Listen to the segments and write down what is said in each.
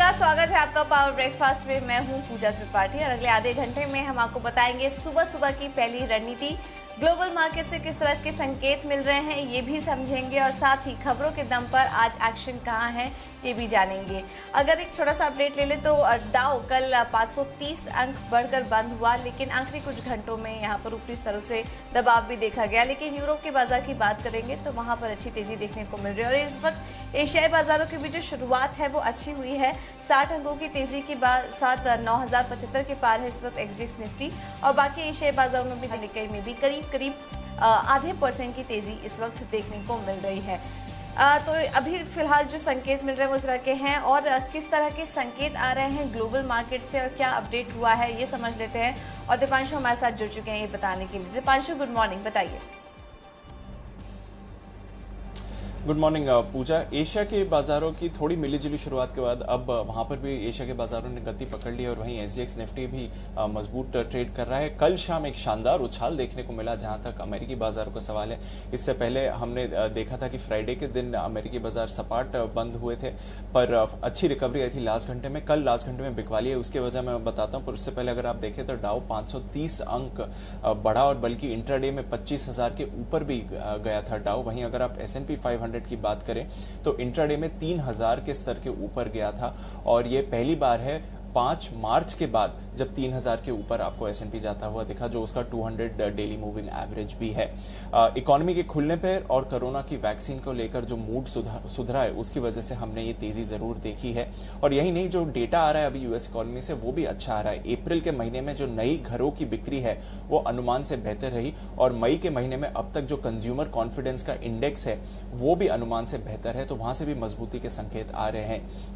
नमस्कार, स्वागत है आपका पावर ब्रेकफास्ट में। मैं हूं पूजा त्रिपाठी और अगले आधे घंटे में हम आपको बताएंगे सुबह सुबह की पहली रणनीति, ग्लोबल मार्केट से किस तरह के संकेत मिल रहे हैं ये भी समझेंगे और साथ ही खबरों के दम पर आज एक्शन कहां है ये भी जानेंगे। अगर एक छोटा सा अपडेट ले ले तो डाउ कल 530 अंक बढ़कर बंद हुआ, लेकिन आखिरी कुछ घंटों में यहां पर ऊपरी स्तरों से दबाव भी देखा गया। लेकिन यूरोप के बाजार की बात करेंगे तो वहां पर अच्छी तेजी देखने को मिल रही है और इस वक्त एशियाई बाजारों की भी जो शुरुआत है वो अच्छी हुई है। 60 अंकों की तेजी के साथ 9075 के पार है इस वक्त एक्सजेक्स निफ्टी और बाकी एशियाई बाजारों में भी निकाई में भी करीब आधे % की तेजी इस वक्त देखने को मिल रही है। तो अभी फिलहाल जो संकेत मिल रहे हैं वो इस तरह के हैं और किस तरह के संकेत आ रहे हैं ग्लोबल मार्केट से और क्या अपडेट हुआ है ये समझ लेते हैं। और दीपांशु हमारे साथ जुड़ चुके हैं ये बताने के लिए। दीपांशु, गुड मॉर्निंग, बताइए। गुड मॉर्निंग पूजा। एशिया के बाजारों की थोड़ी मिलीजुली शुरुआत के बाद अब वहां पर भी एशिया के बाजारों ने गति पकड़ ली और वहीं एसजीएक्स निफ्टी भी मजबूत ट्रेड कर रहा है। कल शाम एक शानदार उछाल देखने को मिला जहां तक अमेरिकी बाजारों का सवाल है। इससे पहले हमने देखा था कि फ्राइडे के दिन अमेरिकी बाजार सपाट बंद हुए थे पर अच्छी रिकवरी आई थी लास्ट घंटे में। कल लास्ट घंटे में बिकवाली है, उसकी वजह मैं बताता हूं। पर उससे पहले अगर आप देखें तो डाउ 530 अंक बढ़ा और बल्कि इंट्राडे में 25,000 के ऊपर भी गया था डाउ। वहीं अगर आप S&P 500 की बात करें तो इंट्राडे में 3000 के स्तर के ऊपर गया था और ये पहली बार है 5 मार्च के बाद जब 3000 के ऊपर आपको S&P जाता हुआ दिखा, जो उसका 200 डेली मूविंग एवरेज भी है। इकोनॉमी के खुलने पर और कोरोना की वैक्सीन को लेकर जो मूड सुधरा है उसकी वजह से हमने ये तेजी जरूर देखी है। और यही नहीं, जो डेटा आ रहा है अभी यूएस इकोनॉमी से वो भी अच्छा आ रहा है। अप्रैल के महीने में जो नई घरों की बिक्री है वो अनुमान से बेहतर रही और मई के महीने में अब तक जो कंज्यूमर कॉन्फिडेंस का इंडेक्स है वो भी अनुमान से बेहतर है, तो वहां से भी मजबूती के संकेत आ रहे हैं।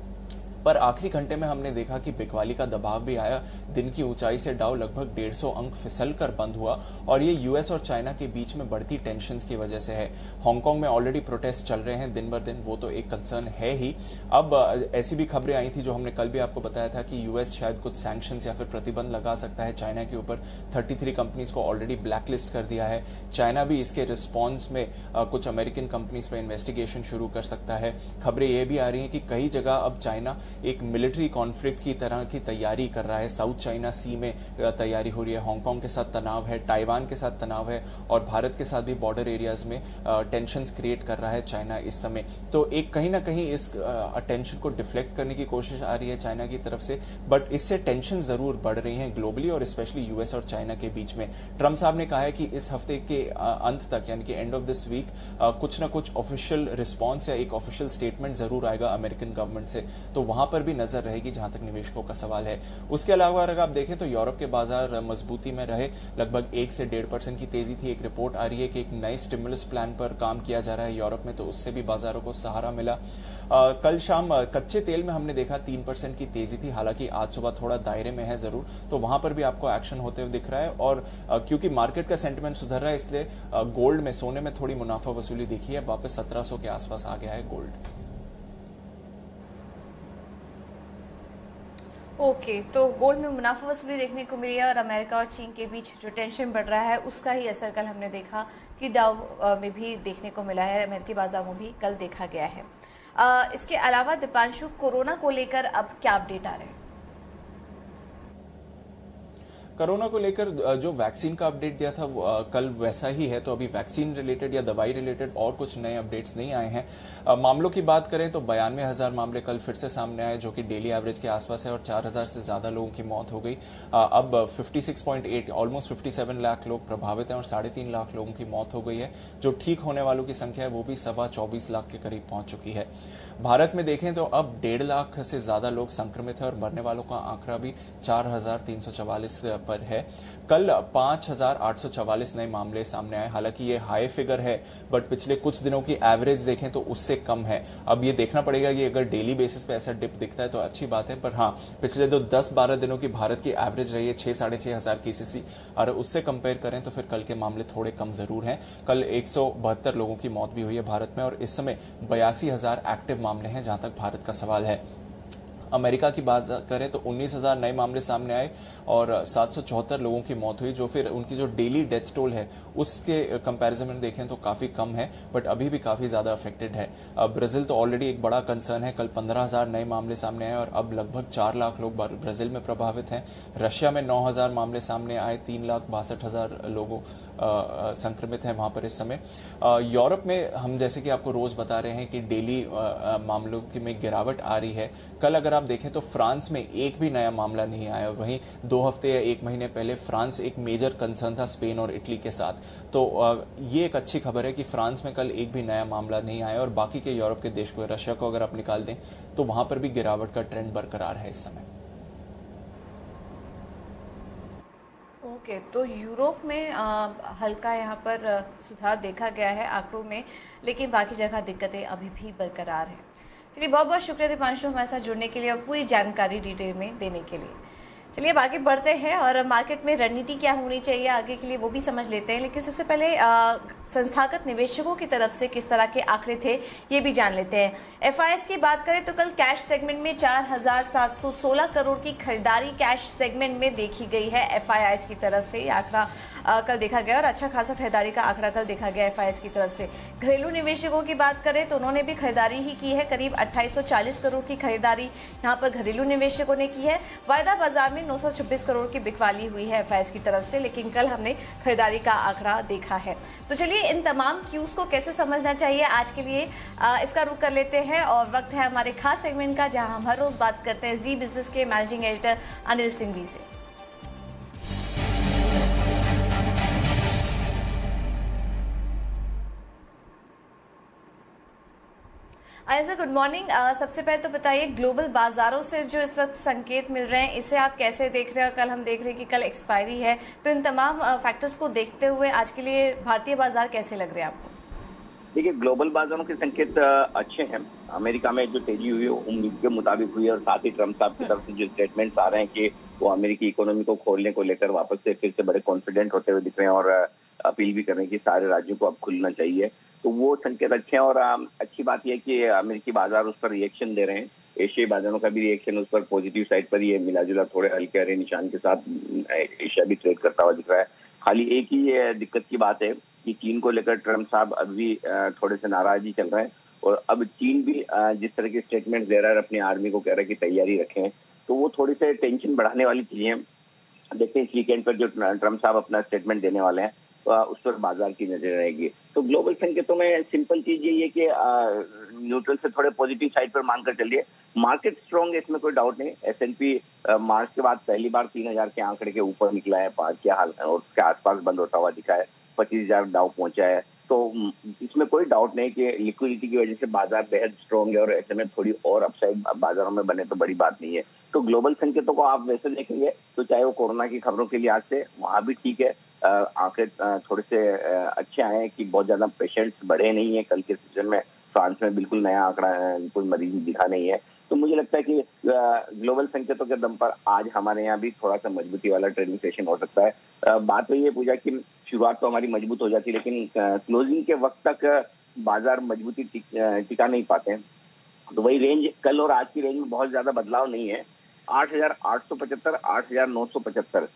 पर आखिरी घंटे में हमने देखा कि बिकवाली का दबाव भी आया। दिन की ऊंचाई से डाउ लगभग 150 अंक फिसल कर बंद हुआ और ये यूएस और चाइना के बीच में बढ़ती टेंशन्स की वजह से है। हांगकांग में ऑलरेडी प्रोटेस्ट चल रहे हैं दिन बर दिन, वो तो एक कंसर्न है ही। अब ऐसी भी खबरें आई थी जो हमने कल भी आपको बताया था कि यूएस शायद कुछ सैंक्शंस या फिर प्रतिबंध लगा सकता है चाइना के ऊपर। 33 कंपनीज को ऑलरेडी ब्लैकलिस्ट कर दिया है। चाइना भी इसके रिस्पॉन्स में कुछ अमेरिकन कंपनीज पर इन्वेस्टिगेशन शुरू कर सकता है। खबरें ये भी आ रही है कि कई जगह अब चाइना एक मिलिट्री कॉन्फ्लिक्ट की तरह की तैयारी कर रहा है। साउथ चाइना सी में तैयारी हो रही है। हांगकांग के साथ तनाव है, ताइवान के साथ तनाव है और भारत के साथ भी बॉर्डर एरियाज में टेंशंस क्रिएट कर रहा है चाइना इस समय। तो एक कहीं ना कहीं इस अटेंशन को डिफ्लेक्ट करने की कोशिश आ रही है चाइना की तरफ से, बट इससे टेंशन जरूर बढ़ रही है ग्लोबली और स्पेशली यूएस और चाइना के बीच में। ट्रंप साहब ने कहा है कि इस हफ्ते के अंत तक यानी कि एंड ऑफ दिस वीक कुछ ना कुछ ऑफिशियल रिस्पॉन्स या एक ऑफिशियल स्टेटमेंट जरूर आएगा अमेरिकन गवर्नमेंट से, तो वहां पर भी नजर रहेगी जहां तक निवेशकों का सवाल है। उसके अलावा अगर आप देखें तो यूरोप के बाजार मजबूती में रहे, लगभग 1 से 1.5% की तेजी थी। एक रिपोर्ट आ रही है कि एक नए स्टिमुलस प्लान पर काम किया जा रहा है यूरोप में, तो उससे भी बाजारों को सहारा मिला। कल शाम कच्चे तेल में हमने देखा 3% की तेजी थी, हालांकि आज सुबह थोड़ा दायरे में है जरूर, तो वहां पर भी आपको एक्शन होते हुए दिख रहा है। और क्योंकि मार्केट का सेंटिमेंट सुधर रहा है इसलिए गोल्ड में, सोने में थोड़ी मुनाफा वसूली दिखी है, वापस 1700 के आसपास आ गया है गोल्ड। ओके, तो गोल्ड में मुनाफा वसूली देखने को मिली है और अमेरिका और चीन के बीच जो टेंशन बढ़ रहा है उसका ही असर कल हमने देखा कि डाउ में भी देखने को मिला है, अमेरिकी बाजार में भी कल देखा गया है। इसके अलावा दीपांशु, कोरोना को लेकर अब क्या अपडेट आ रहे हैं? कोरोना को लेकर जो वैक्सीन का अपडेट दिया था कल वैसा ही है, तो अभी वैक्सीन रिलेटेड या दवाई रिलेटेड और कुछ नए अपडेट्स नहीं आए हैं। मामलों की बात करें तो 92,000 मामले कल फिर से सामने आए, जो कि डेली एवरेज के आसपास है और 4,000 से ज्यादा लोगों की मौत हो गई। अब 56.8 ऑलमोस्ट 57 लाख लोग प्रभावित हैं और 3.5 लाख लोगों की मौत हो गई है। जो ठीक होने वालों की संख्या है वो भी 24 लाख के करीब पहुंच चुकी है। भारत में देखें तो अब 1.5 लाख से ज्यादा लोग संक्रमित है और मरने वालों का आंकड़ा भी 4,344 पर है। कल 5,844 नए मामले सामने आए। हालांकि ये हाई फिगर है बट पिछले कुछ दिनों की एवरेज देखें तो उससे कम है। अब ये देखना पड़ेगा कि अगर डेली बेसिस पे ऐसा डिप दिखता है तो अच्छी बात है, पर हाँ, पिछले 10-12 दिनों की भारत की एवरेज रही है 6-6,500 केसेस ही, और उससे कंपेयर करें तो फिर कल के मामले थोड़े कम जरूर हैं। कल 172 लोगों की मौत भी हुई है भारत में और इस समय 82,000 एक्टिव मामले हैं जहां तक भारत का सवाल है। अमेरिका की बात करें तो 19,000 नए मामले सामने आए और 774 लोगों की मौत हुई, जो फिर उनकी जो डेली डेथ टोल है उसके कंपैरिजन में देखें तो काफी कम है, बट अभी भी काफी ज्यादा अफेक्टेड है। ब्राजील तो ऑलरेडी एक बड़ा कंसर्न है, कल 15,000 नए मामले सामने आए और अब लगभग 4 लाख लोग ब्राजील में प्रभावित हैं। रशिया में 9,000 मामले सामने आए, 3,62,000 लोगों संक्रमित हैं वहां पर इस समय। यूरोप में हम जैसे कि आपको रोज बता रहे हैं कि डेली मामलों में गिरावट आ रही है। कल अगर आप देखें तो फ्रांस में एक भी नया मामला नहीं आया, और वहीं 2 हफ्ते या 1 महीने पहले फ्रांस एक मेजर कंसर्न था स्पेन और इटली के साथ। तो ये एक अच्छी खबर है कि फ्रांस में कल एक भी नया मामला नहीं आया, और बाकी के यूरोप के देश को, रशिया को अगर आप निकाल दें तो वहां पर भी गिरावट का ट्रेंड बरकरार है इस समय। ओके, तो यूरोप में हल्का यहाँ पर सुधार देखा गया है आंकड़ों में, लेकिन बाकी जगह दिक्कतें अभी भी बरकरार है। चलिए, बहुत बहुत शुक्रिया दीपांशु हमारे साथ जुड़ने के लिए और पूरी जानकारी डिटेल में देने के लिए। चलिए अब आगे बढ़ते हैं और मार्केट में रणनीति क्या होनी चाहिए आगे के लिए वो भी समझ लेते हैं, लेकिन सबसे पहले संस्थागत निवेशकों की तरफ से किस तरह के आंकड़े थे ये भी जान लेते हैं। एफआईएस की बात करें तो कल कैश सेगमेंट में 4,716 करोड़ की खरीदारी कैश सेगमेंट में देखी गई है एफआईएस की तरफ से। ये आंकड़ा कल देखा गया और अच्छा खासा खरीदारी का आंकड़ा कल देखा गया एफआईएस की तरफ से। घरेलू निवेशकों की बात करें तो उन्होंने भी खरीदारी ही की है, करीब 2840 करोड़ की खरीदारी यहाँ पर घरेलू निवेशकों ने की है। वायदा बाजार में 926 करोड़ की बिकवाली हुई है एफआईएस की तरफ से, लेकिन कल हमने खरीदारी का आंकड़ा देखा है। तो चलिए इन तमाम क्यूज को कैसे समझना चाहिए आज के लिए इसका रुख कर लेते हैं, और वक्त है हमारे खास सेगमेंट का जहां हम हर रोज बात करते हैं जी बिजनेस के मैनेजिंग एडिटर अनिल सिंघवी से। Anil sir, good morning. सबसे पहले तो बताइए, ग्लोबल बाजारों से जो इस वक्त संकेत मिल रहे हैं इसे आप कैसे देख रहे हो? कल हम देख रहे हैं कि कल एक्सपायरी है, तो इन तमाम फैक्टर्स को देखते हुए आज के लिए भारतीय बाजार कैसे लग रहे हैं आपको? देखिए, ग्लोबल बाजारों के संकेत अच्छे हैं। अमेरिका में जो तेजी हुई है उम्मीद के मुताबिक हुई है, और साथ ही ट्रम्प साहब की तरफ से जो स्टेटमेंट्स आ रहे हैं कि वो अमेरिकी इकोनॉमी को खोलने को लेकर वापस से फिर से बड़े कॉन्फिडेंट होते हुए दिख रहे हैं और अपील भी कर रहे हैं कि सारे राज्यों को अब खुलना चाहिए, तो वो संकेत अच्छे हैं। और अच्छी बात यह है कि अमेरिकी बाजार उस पर रिएक्शन दे रहे हैं। एशियाई बाजारों का भी रिएक्शन उस पर पॉजिटिव साइड पर ही है, मिला जुला थोड़े हल्के हरे निशान के साथ एशिया भी ट्रेड करता हुआ दिख रहा है। खाली एक ही दिक्कत की बात है कि चीन को लेकर ट्रम्प साहब अभी थोड़े से नाराज ही चल रहे हैं, और अब चीन भी जिस तरह के स्टेटमेंट दे रहा है अपनी आर्मी को कह रहा है कि तैयारी रखें, तो वो थोड़ी से टेंशन बढ़ाने वाली चीजें हैं। देखते हैं इस वीकेंड पर जो ट्रम्प साहब अपना स्टेटमेंट देने वाले हैं उस पर बाजार की नजर रहेगी। तो ग्लोबल संकेतों में सिंपल चीज यही है कि न्यूट्रल से थोड़े पॉजिटिव साइड पर मानकर चलिए। मार्केट स्ट्रॉन्ग है, इसमें कोई डाउट नहीं। S&P मार्च के बाद पहली बार 3,000 के आंकड़े के ऊपर निकला है, 5 के हाल और उसके आसपास बंद होता हुआ दिखा है, 25,000 डाउ पहुंचा है। तो इसमें कोई डाउट नहीं कि लिक्विडिटी की वजह से बाजार बेहद स्ट्रॉन्ग है, और ऐसे में थोड़ी और अपसाइड बाजारों में बने तो बड़ी बात नहीं है। तो ग्लोबल संकेतों को आप वैसे देखेंगे तो चाहे वो कोरोना की खबरों के लिहाज से वहां भी ठीक है, आंकड़े थोड़े से अच्छे आए हैं कि बहुत ज्यादा पेशेंट्स बढ़े नहीं है। कल के सेशन में फ्रांस में बिल्कुल नया आंकड़ा कोई मरीज दिखा नहीं है। तो मुझे लगता है कि ग्लोबल संकेतों के दम पर आज हमारे यहाँ भी थोड़ा सा मजबूती वाला ट्रेडिंग सेशन हो सकता है। बात तो ये पूछा कि शुरुआत तो हमारी मजबूत हो जाती है, लेकिन क्लोजिंग के वक्त तक बाजार मजबूती टिका नहीं पाते हैं। तो वही रेंज कल और आज की रेंज में बहुत ज्यादा बदलाव नहीं है। 8,875, 8,975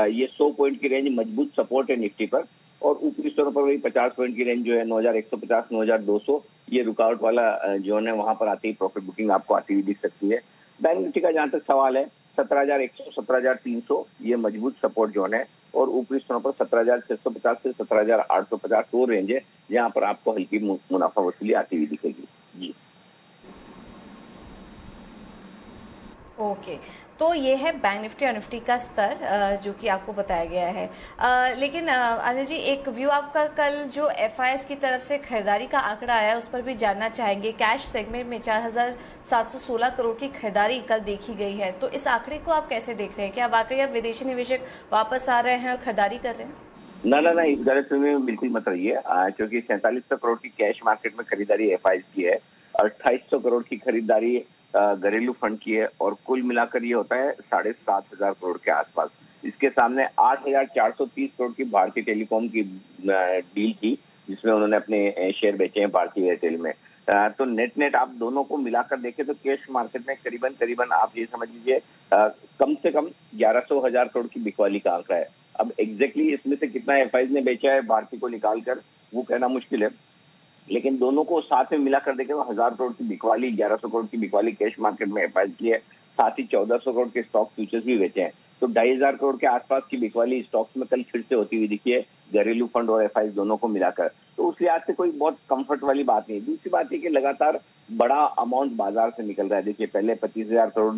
ये 100 पॉइंट की रेंज मजबूत सपोर्ट है निफ्टी पर, और ऊपरी स्तरों पर वही 50 पॉइंट की रेंज जो है 9,150, 9,200 ये रुकावट वाला जोन है। वहां पर आते ही प्रॉफिट बुकिंग आपको आती हुई दिख सकती है। बैंक निफ्टी का जहां तक सवाल है 17,100, 17,300 ये मजबूत सपोर्ट जोन है, और ऊपरी स्तरों पर 17,650 से 17,850 वो रेंज है जहां पर आपको हल्की मुनाफा वसूली आती हुई दिखेगी। जी ओके, तो ये है बैंक निफ्टी और निफ्टी का स्तर जो कि आपको बताया गया है। लेकिन अनिल जी, एक व्यू आपका कल जो एफआईएस की तरफ से खरीदारी का आंकड़ा आया उस पर भी जानना चाहेंगे। कैश सेगमेंट में 4,716 करोड़ की खरीदारी कल देखी गई है, तो इस आंकड़े को आप कैसे देख रहे हैं? क्या वाकई अब विदेशी निवेशक वापस आ रहे हैं और खरीदारी कर रहे हैं? ना, इस गलतफहमी में बिल्कुल मत रहिए, क्योंकि 4700 करोड़ की कैश मार्केट में खरीदारी एफआईएस की है, 2800 करोड़ की खरीदारी घरेलू फंड की है, और कुल मिलाकर ये होता है 7,500 करोड़ के आसपास। इसके सामने 8,430 करोड़ की भारतीय टेलीकॉम की डील की, जिसमें उन्होंने अपने शेयर बेचे हैं भारतीय एयरटेल में। तो नेट आप दोनों को मिलाकर देखें तो कैश मार्केट में करीबन आप ये समझ लीजिए कम से कम 1100 करोड़ की बिकवाली का आंकड़ा है। अब एग्जैक्टली इसमें से कितना एफआईज ने बेचा है भारती को निकालकर वो कहना मुश्किल है, लेकिन दोनों को साथ में मिलाकर देखें तो 1000 करोड़ की बिकवाली, 1100 करोड़ की बिकवाली कैश मार्केट में एफआईज की है। साथ ही 1400 करोड़ के स्टॉक फ्यूचर्स भी बेचे हैं। तो 2500 करोड़ के आसपास की बिकवाली स्टॉक्स में कल फिर से होती हुई दिखी है, घरेलू फंड और एफआईज दोनों को मिलाकर। तो उस लिहाज से कोई बहुत कंफर्ट वाली बात नहीं। दूसरी बात है कि लगातार बड़ा अमाउंट बाजार से निकल रहा है। देखिए पहले 25,000 करोड़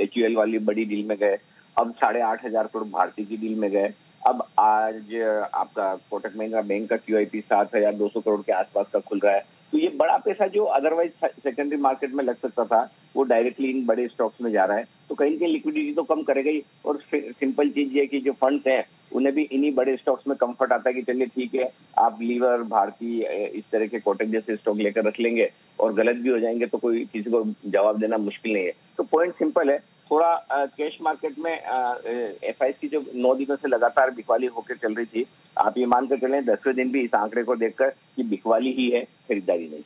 HUL वाली बड़ी डील में गए, अब 8,500 करोड़ भारती की डील में गए। अब आज आपका कोटक महिंद्रा बैंक का QIP 7,200 करोड़ के आसपास का खुल रहा है। तो ये बड़ा पैसा जो अदरवाइज सेकेंडरी मार्केट में लग सकता था वो डायरेक्टली इन बड़े स्टॉक्स में जा रहा है। तो कहीं कहीं लिक्विडिटी तो कम करेगा ही। और सिंपल चीज ये कि जो फंड्स हैं उन्हें भी इन्हीं बड़े स्टॉक्स में कंफर्ट आता है कि चलिए ठीक है, आप लीवर, भारती, इस तरह के कोटक जैसे स्टॉक लेकर रख लेंगे और गलत भी हो जाएंगे तो कोई किसी को जवाब देना मुश्किल नहीं है। तो पॉइंट सिंपल है, थोड़ा कैश मार्केट में एफआईज की जो 9 दिनों से लगातार बिकवाली होकर चल रही थी, आप ये मानकर चलें 10वें दिन भी इस आंकड़े को देखकर कि बिकवाली ही है, खरीदारी नहीं।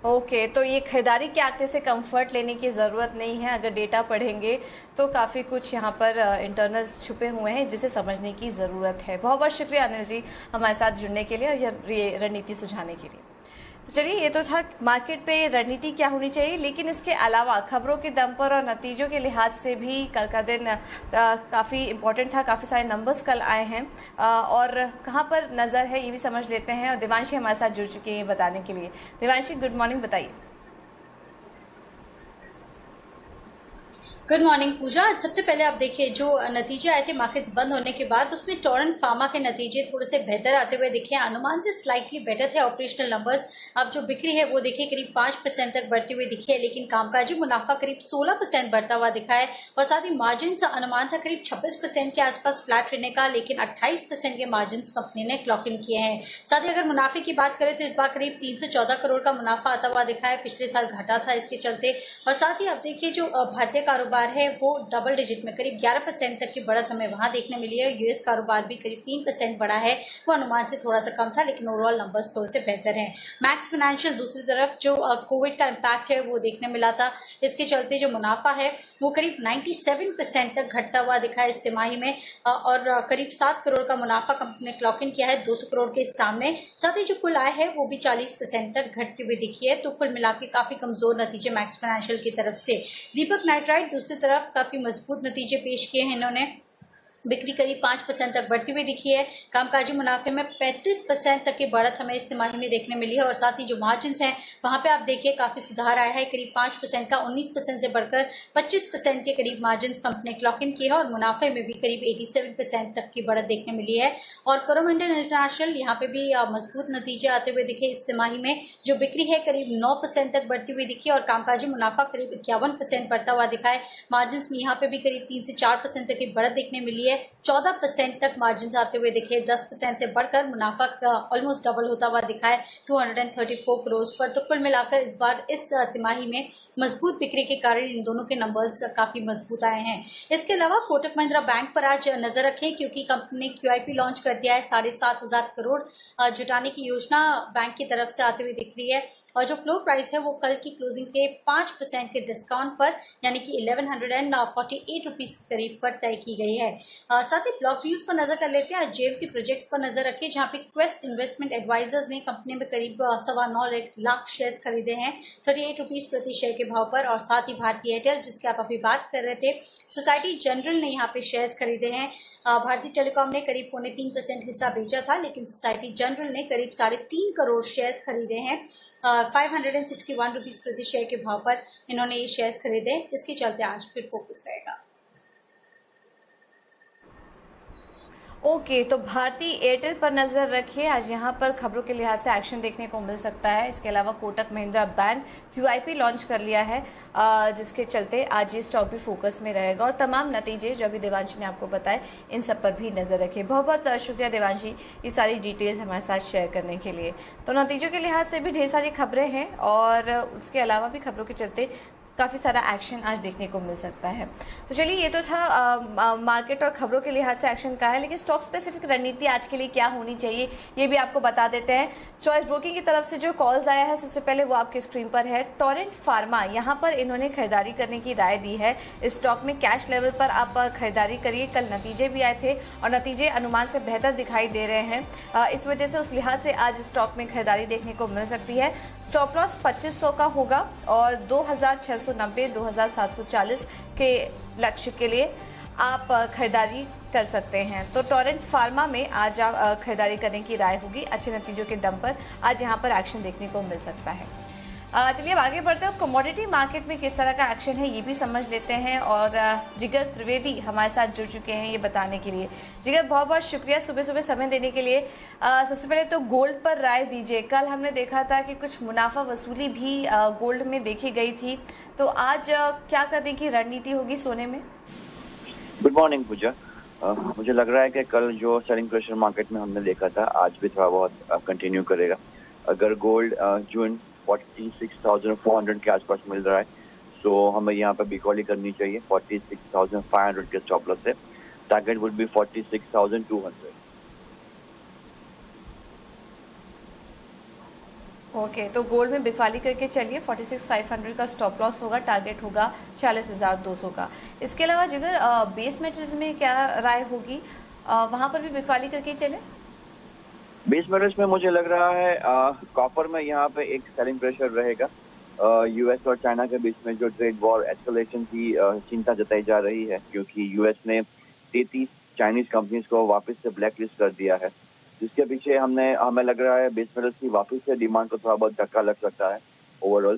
ओके, तो ये खरीदारी के आंकड़े से कंफर्ट लेने की ज़रूरत नहीं है। अगर डेटा पढ़ेंगे तो काफ़ी कुछ यहाँ पर इंटरनल्स छुपे हुए हैं जिसे समझने की ज़रूरत है। बहुत बहुत शुक्रिया अनिल जी हमारे साथ जुड़ने के लिए और ये रणनीति सुझाने के लिए। तो चलिए, ये तो था मार्केट पे रणनीति क्या होनी चाहिए, लेकिन इसके अलावा खबरों के दम पर और नतीजों के लिहाज से भी कल का दिन काफ़ी इम्पोर्टेंट था। काफ़ी सारे नंबर्स कल आए हैं और कहाँ पर नज़र है ये भी समझ लेते हैं। और देवांशी हमारे साथ जुड़ चुके हैं बताने के लिए। देवांशी, गुड मॉर्निंग, बताइए। गुड मॉर्निंग पूजा। सबसे पहले आप देखिए जो नतीजे आए थे मार्केट्स बंद होने के बाद, उसमें टोरेंट फार्मा के नतीजे थोड़े से बेहतर आते हुए दिखे। अनुमान से स्लाइटली बेटर थे ऑपरेशनल नंबर्स। अब जो बिक्री है वो देखिए करीब 5% तक बढ़ती हुई दिखी है, लेकिन कामकाजी मुनाफा करीब 16% बढ़ता हुआ दिखा है। और साथ ही मार्जिन का अनुमान था करीब 26% के आसपास फ्लैट रहने का, लेकिन 28% के मार्जिन कंपनी ने क्लॉक इन किए हैं। साथ ही अगर मुनाफे की बात करें तो इस बार करीब 314 करोड़ का मुनाफा आता हुआ दिखा है। पिछले साल घटा था इसके चलते। और साथ ही आप देखिए जो भारतीय कारोबार है वो डबल डिजिट में करीब 11% तक की बढ़त हमें वहां देखने मिली है। यूएस कारोबार भी करीब 3% बढ़ा है, वो अनुमान से थोड़ा सा कम था, लेकिन ओवरऑल नंबर्स थोड़े से बेहतर हैं। मैक्स फाइनेंशियल दूसरी तरफ जो कोविड का इम्पैक्ट है वो देखने मिला था, इसके चलते जो मुनाफा है वो करीब 97% तक घटता हुआ दिखा है इस तिमाही में। और करीब 7 करोड़ का मुनाफा कंपनी ने क्लॉक इन किया है 200 करोड़ के सामने। साथ ही जो कुल आय है वो भी 40% तक घटती हुई दिखी है। तो कुल मिलाकर काफी कमजोर नतीजे मैक्स फाइनेंशियल की तरफ से। दीपक नाइट्राइट दूसरी तरफ काफी मजबूत नतीजे पेश किए हैं इन्होंने। बिक्री करीब 5% तक बढ़ती हुई दिखी है। कामकाजी मुनाफे में 35% तक की बढ़त हमें इस तिमाही में देखने मिली है। और साथ ही जो मार्जिन हैं वहां पे आप देखिए काफी सुधार आया है। करीब 5% का 19% से बढ़कर 25% के करीब मार्जिन कंपनी क्लॉक इन किए हैं और मुनाफे में भी करीब 87% तक की बढ़त देखने मिली है। और कोरोमंडल इंटरनेशनल यहाँ पे भी मजबूत नतीजे आते हुए दिखे इस तिमाही में। जो बिक्री है करीब 9% तक बढ़ती हुई दिखी और कामकाजी मुनाफा करीब 51% बढ़ता हुआ दिखा है। मार्जिन में यहाँ पे भी करीब 3 से 4% तक की बढ़त देखने मिली है। 14% तक मार्जिन आते हुए दिखे, 10% से बढ़कर मुनाफा ऑलमोस्ट डबल होता हुआ दिखा है 234 करोड़ पर। तो कुल मिलाकर इस बार इस तिमाही में मजबूत बिक्री के कारण इन दोनों के नंबर्स काफी मजबूत आए हैं। इसके अलावा कोटक महिंद्रा बैंक पर आज नजर रखें, क्योंकि कंपनी ने QIP लॉन्च कर दिया है। 7,500 करोड़ जुटाने की योजना बैंक की तरफ से आते हुए दिख रही है। और जो फ्लोर प्राइस है वो कल की क्लोजिंग के 5% के डिस्काउंट पर यानी कि 1148 रुपीज के करीब पर तय की गई है। साथ ही ब्लॉक डील्स पर नजर कर लेते हैं। JMC प्रोजेक्ट्स पर नजर रखिए, जहां पे क्वेस्ट इन्वेस्टमेंट एडवाइजर्स ने कंपनी में करीब 9.25 लाख शेयर्स खरीदे हैं 38 रुपीज प्रति शेयर के भाव पर। और साथ ही भारतीय एयरटेल, जिसकी आप अभी बात कर रहे थे, सोसाइटी जनरल ने यहाँ पे शेयर्स खरीदे हैं। भारतीय टेलीकॉम ने करीब 3.25% हिस्सा बेचा था, लेकिन सोसाइटी जनरल ने करीब 3.5 करोड़ शेयर्स खरीदे हैं 561 रुपीज प्रति शेयर के भाव पर इन्होंने ये शेयर्स खरीदे। इसके चलते आज फिर फोकस रहेगा। ओके, तो भारती एयरटेल पर नजर रखिए। आज यहाँ पर खबरों के लिहाज से एक्शन देखने को मिल सकता है। इसके अलावा Kotak Mahindra bank QIP launch कर लिया है जिसके चलते आज ये स्टॉक भी फोकस में रहेगा और तमाम नतीजे जो अभी देवांशी ने आपको बताए इन सब पर भी नजर रखें। बहुत बहुत शुक्रिया देवांशी ये सारी डिटेल्स हमारे साथ शेयर करने के लिए। तो नतीजों के लिहाज से भी ढेर सारी खबरें हैं और उसके अलावा भी खबरों के चलते काफ़ी सारा एक्शन आज देखने को मिल सकता है। तो चलिए ये तो था मार्केट और खबरों के लिहाज से एक्शन का है, लेकिन स्टॉक स्पेसिफिक रणनीति आज के लिए क्या होनी चाहिए ये भी आपको बता देते हैं। चॉइस ब्रोकिंग की तरफ से जो कॉल्स आया है सबसे पहले वो आपकी स्क्रीन पर है। टोरेंट फार्मा यहाँ पर इन्होंने खरीदारी करने की राय दी है। इस स्टॉक में कैश लेवल पर आप खरीदारी करिए। कल नतीजे भी आए थे और नतीजे अनुमान से बेहतर दिखाई दे रहे हैं, इस वजह से उस लिहाज से आज स्टॉक में खरीदारी देखने को मिल सकती है। स्टॉप लॉस 2500 का होगा और 2690 2740 के लक्ष्य के लिए आप खरीदारी कर सकते हैं। तो टोरेंट फार्मा में आज आप खरीदारी करने की राय होगी। अच्छे नतीजों के दम पर आज यहां पर एक्शन देखने को मिल सकता है। चलिए अब आगे बढ़ते हैं। कमोडिटी मार्केट में किस तरह का एक्शन है ये भी समझ लेते हैं और जिगर त्रिवेदी हमारे साथ जुड़ चुके हैं ये बताने के लिए। जिगर बहुत बहुत शुक्रिया सुबह सुबह समय देने के लिए। सबसे पहले तो गोल्ड पर राय दीजिए। कल हमने देखा था कि कुछ मुनाफा वसूली भी गोल्ड में देखी गई थी, तो आज क्या करने की रणनीति होगी सोने में? गुड मॉर्निंग पूजा। मुझे लग रहा है कि कल जो सेलिंग प्रेशर मार्केट में हमने देखा था आज भी थोड़ा बहुत कंटिन्यू करेगा। अगर गोल्ड जून 46,400 के आसपास मिल रहा है तो हमें यहाँ पर बिकॉली करनी चाहिए 46,500 के स्टॉप लॉस से। Target would be 46,200। ओके, तो गोल्ड में बिकवाली करके चलिए। 46,500 का स्टॉप लॉस होगा, टारगेट होगा 46,200 का। इसके अलावा जिगर बेस मेटल्स में क्या राय होगी, वहां पर भी बिकवाली करके चले? बेस मेटल्स में मुझे लग रहा है कॉपर में यहाँ पे एक सेलिंग प्रेशर रहेगा। यूएस और चाइना के बीच में जो ट्रेड वॉर एस्केलेशन की चिंता जताई जा रही है, क्योंकि यूएस ने 33 चाइनीज कंपनीज को वापस से ब्लैक लिस्ट कर दिया है, जिसके पीछे हमें लग रहा है बेस मेटल्स की वापस से डिमांड को थोड़ा बहुत धक्का लग सकता है ओवरऑल।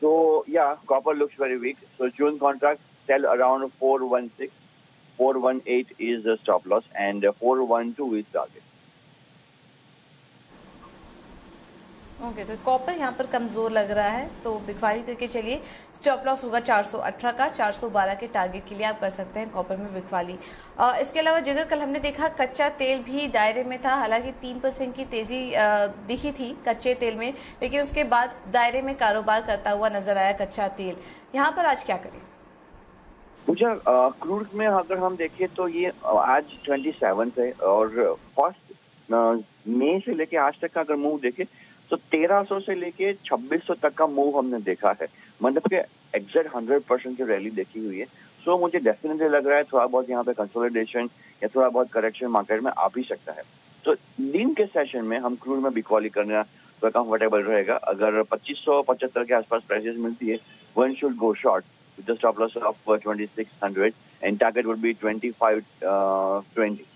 सो या copper looks very weak. So June contract sell around 416, 418 is the stop loss and 412 is target. Okay, तो कॉपर यहाँ पर कमजोर लग रहा है तो बिकवाली करके चलिए। स्टॉप लॉस होगा 418 का, 412 के टारगेट के लिए आप कर सकते हैं कॉपर में बिकवाली। इसके अलावा जिगर कल हमने देखा कच्चा तेल भी दायरे में था। हालांकि 3% की तेजी दिखी थी कच्चे तेल में, लेकिन उसके बाद दायरे में कारोबार करता हुआ नजर आया कच्चा तेल। यहाँ पर आज क्या करें? मुझे क्रूड में अगर हम देखें तो ये आज 27 है और फर्स्ट मई से लेके आज तक का अगर मूव देखें तो 1300 से लेके 2600 तक का मूव हमने देखा है। मतलब कि एग्जैक्ट 100% की रैली देखी हुई है। सो मुझे डेफिनेटली लग रहा है थोड़ा बहुत यहाँ पे कंसोलिडेशन या थोड़ा बहुत करेक्शन मार्केट में आ भी सकता है। तो दिन के सेशन में हम क्रूड में बिकॉली करना तो कंफर्टेबल रहेगा। अगर 2575 के आसपास प्राइसेस मिलती है, one should go short with the stop loss of 2600 and target would be 2520।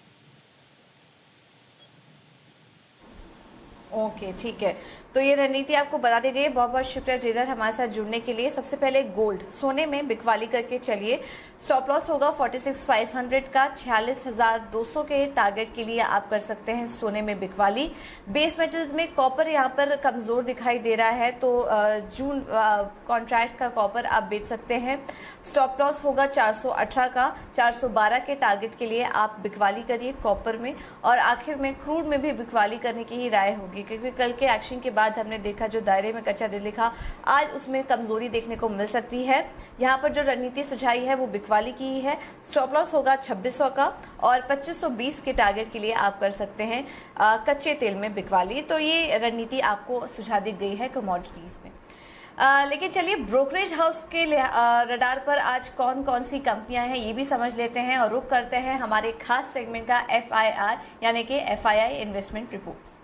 Okay, ठीक है। तो ये रणनीति आपको बता दी गई। बहुत बहुत शुक्रिया जिगर हमारे साथ जुड़ने के लिए। सबसे पहले गोल्ड सोने में बिकवाली करके चलिए। स्टॉप लॉस होगा 46,500 का, 46,200 के टारगेट के लिए आप कर सकते हैं सोने में बिकवाली। बेस मेटल्स में कॉपर यहाँ पर कमजोर दिखाई दे रहा है तो जून कॉन्ट्रैक्ट का कॉपर आप बेच सकते हैं। स्टॉप लॉस होगा 418 का, 412 के टारगेट के लिए आप बिकवाली करिए कॉपर में। और आखिर में क्रूड में भी बिकवाली करने की ही राय होगी, क्योंकि कल के एक्शन के बाद हमने देखा जो दायरे में कच्चा तेल लिखा आज उसमें कमजोरी देखने को मिल सकती है। यहाँ पर जो रणनीति सुझाई है वो बिकवाली की ही है। स्टॉप लॉस होगा 2600 का और 2520 के टारगेट के लिए आप कर सकते हैं कच्चे तेल में बिकवाली। तो ये रणनीति आपको सुझा दी गई है कमोडिटीज में। लेकिन चलिए ब्रोकरेज हाउस के रडार पर आज कौन कौन सी कंपनियां हैं ये भी समझ लेते हैं और रुक करते हैं हमारे खास सेगमेंट का FIR यानी कि FII इन्वेस्टमेंट रिपोर्ट्स।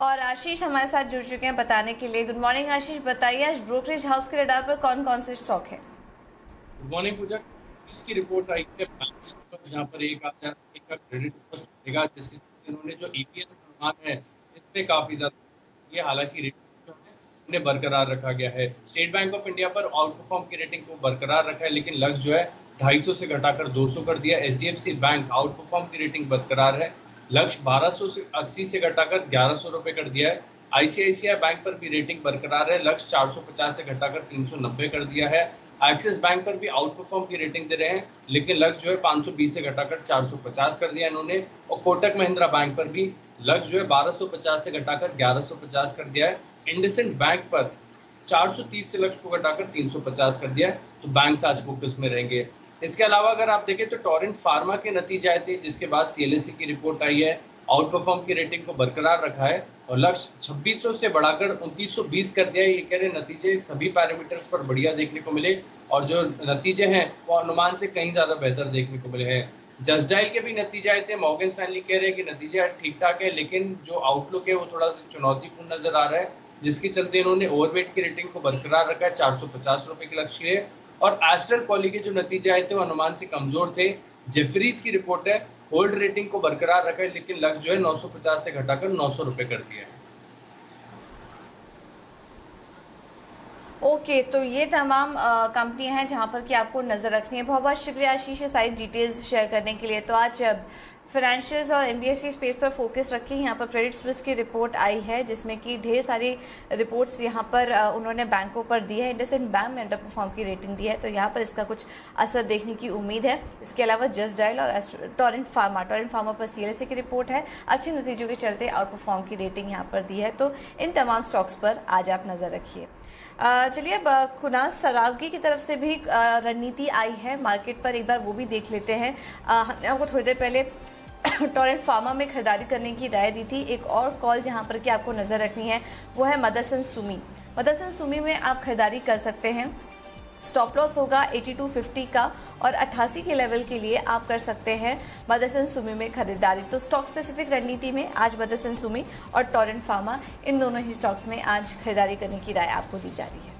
और आशीष हमारे साथ जुड़ चुके हैं बताने के लिए। गुड मॉर्निंग आशीष, बताइए आज ब्रोकरेज हाउस के रडार पर कौन कौन से स्टॉक है? गुड मॉर्निंग पूजा। इसकी रिपोर्ट आई है जहाँ पर एक का क्रेडिट होगा, जिसके इन्होंने जो EPS अनुमान है इसमें काफी ज्यादा, ये हालांकि जो है ने बरकरार रखा गया है। स्टेट बैंक ऑफ इंडिया पर आउट परफॉर्म की रेटिंग को बरकरार रखा है, लेकिन लक्ष्य जो है 250 से घटाकर 200 कर दिया। HDFC बैंक आउट परफॉर्म की रेटिंग बरकरार है, लक्ष्य 1280 से घटाकर 1100 रुपए कर दिया है। ICICI बैंक पर भी रेटिंग बरकरार है, लक्ष्य 450 से घटाकर 390 कर दिया है। एक्सिस बैंक पर भी आउट परफॉर्म की रेटिंग दे रहे हैं, लेकिन लक्ष्य जो है 520 से घटाकर 450 कर दिया इन्होंने। और कोटक महिंद्रा बैंक पर भी लक्ष्य जो है 1250 से घटाकर 1150 कर दिया है। इंडसइंड बैंक पर 430 से लक्ष्य को घटाकर 350 कर दिया है। तो बैंक आज फोकस में रहेंगे। इसके अलावा अगर आप देखें तो टोरेंट फार्मा के नतीजे आए थे, जिसके बाद CLSE की रिपोर्ट आई है, आउट परफॉर्म की रेटिंग को बरकरार रखा है और लक्ष्य 2600 से बढ़ाकर 2920 कर दिया है। ये कह रहे नतीजे सभी पैरामीटर्स पर बढ़िया देखने को मिले और जो नतीजे हैं वो अनुमान से कहीं ज्यादा बेहतर देखने को मिले हैं। जस्ट डायल के भी नतीजे आए थे, मॉर्गन स्टैनली कह रहे हैं कि नतीजे ठीक ठाक है, लेकिन जो आउटलुक है वो थोड़ा सा चुनौतीपूर्ण नजर आ रहा है, जिसके चलते इन्होंने ओवरवेट की रेटिंग को बरकरार रखा है, 450 रुपए के लक्ष्य है। और एस्ट्रल पॉली के जो नतीजे आए थे वो अनुमान से कमजोर थे। जेफरीज की रिपोर्ट है, होल्ड रेटिंग को बरकरार रखा है, लेकिन लक्ष्य जो है 950 से घटाकर 900 रुपए कर दिया है। ओके, तो ये तमाम कंपनियां हैं जहां पर कि आपको नजर रखनी है। बहुत बहुत शुक्रिया आशीष सारी डिटेल्स शेयर करने के लिए। तो आज फाइनेंशियल्स और NBFC स्पेस पर फोकस रखी। यहाँ पर क्रेडिट स्विस की रिपोर्ट आई है, जिसमें कि ढेर सारी रिपोर्ट्स यहाँ पर उन्होंने बैंकों पर दी है। इंडसइंड बैंक में अंडर परफॉर्म की रेटिंग दी है, तो यहाँ पर इसका कुछ असर देखने की उम्मीद है। इसके अलावा जस्ट डायल और टोरेंट फार्मा पर CLSE की रिपोर्ट है, अच्छे नतीजों के चलते आउट परफॉर्म की रेटिंग यहाँ पर दी है। तो इन तमाम स्टॉक्स पर आज आप नजर रखिए। चलिए अब कुनाज सरावगी की तरफ से भी रणनीति आई है मार्केट पर, एक बार वो भी देख लेते हैं। हमने आपको थोड़ी देर पहले टोरेंट फार्मा में खरीदारी करने की राय दी थी। एक और कॉल जहां पर कि आपको नजर रखनी है वो है मदरसन सुमी में आप खरीदारी कर सकते हैं। स्टॉप लॉस होगा 8250 का और 88 के लेवल के लिए आप कर सकते हैं मदरसन सुमी में खरीदारी। तो स्टॉक स्पेसिफिक रणनीति में आज मदरसन सुमी और टोरेंट फार्मा इन दोनों ही स्टॉक्स में आज खरीदारी करने की राय आपको दी जा रही है।